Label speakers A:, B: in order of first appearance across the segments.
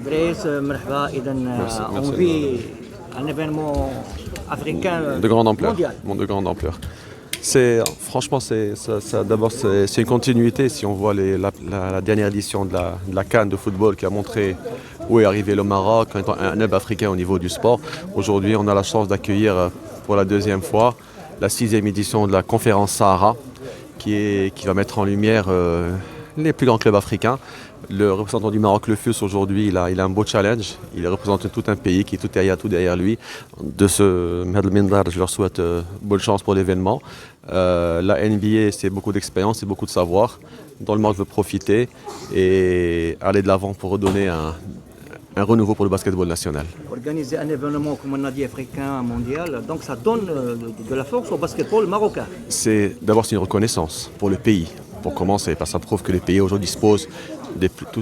A: Grace, مرحبا. إذا
B: Merci,
A: on
B: merci.
A: vit un événement africain
B: De grande ampleur.
A: mondial.
B: De grande ampleur. Franchement, d'abord, c'est une continuité. Si on voit la dernière édition de la CAN de football qui a montré où est arrivé le Maroc en étant un hub africain au niveau du sport. Aujourd'hui, on a la chance d'accueillir pour la deuxième fois la 6e édition de la conférence Sahara qui va mettre en lumière les plus grands clubs africains. Le représentant du Maroc, le FUS, aujourd'hui, il a un beau challenge. Il représente tout un pays qui est tout derrière lui. De ce Medal, je leur souhaite bonne chance pour l'événement. La NBA, c'est beaucoup d'expérience, c'est beaucoup de savoir, dont le Maroc veut profiter et aller de l'avant pour redonner un renouveau pour le basketball national.
A: Organiser un événement comme on a dit africain mondial, donc ça donne de la force au basketball marocain.
B: D'abord, c'est une reconnaissance pour le pays, pour commencer, parce que ça prouve que les pays aujourd'hui disposent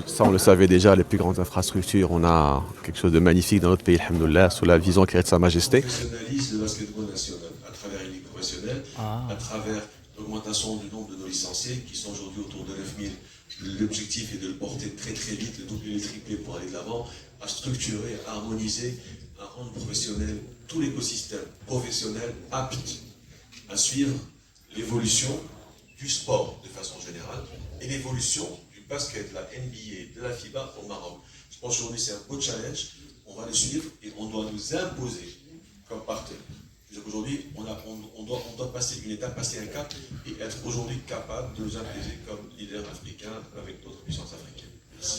B: ça on le savait déjà, les plus grandes infrastructures. On a quelque chose de magnifique dans notre pays, alhamdoulilah, sous la vision créée de Sa Majesté.
C: Professionnalise le basketball national à travers les ligues professionnelles, à travers l'augmentation du nombre de nos licenciés qui sont aujourd'hui autour de 9000. L'objectif est de le porter très très vite, de doubler, les tripler pour aller de l'avant, à structurer, à harmoniser, à rendre professionnel tout l'écosystème professionnel apte à suivre l'évolution du sport de façon générale et l'évolution du basket, de la NBA, de la FIBA au Maroc. Je pense qu'aujourd'hui c'est un beau challenge, on va le suivre et on doit nous imposer comme partenaire. Aujourd'hui, on doit passer une étape, passer un cap et être aujourd'hui capable de nous imposer comme leader africain avec d'autres puissances africaines.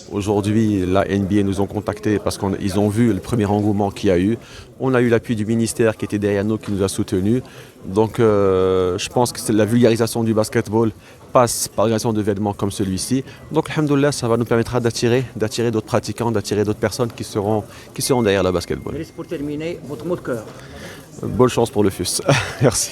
B: Aujourd'hui, la NBA nous ont contactés parce qu'ils ont vu le premier engouement qu'il y a eu. On a eu l'appui du ministère qui était derrière nous, qui nous a soutenus. Donc je pense que la vulgarisation du basketball passe par l'organisation d'événements comme celui-ci. Donc alhamdoulilah, ça va nous permettre d'attirer d'autres pratiquants, d'attirer d'autres personnes qui seront derrière le basketball.
A: Pour terminer, votre mot de cœur.
B: Bonne chance pour le FUS. Merci.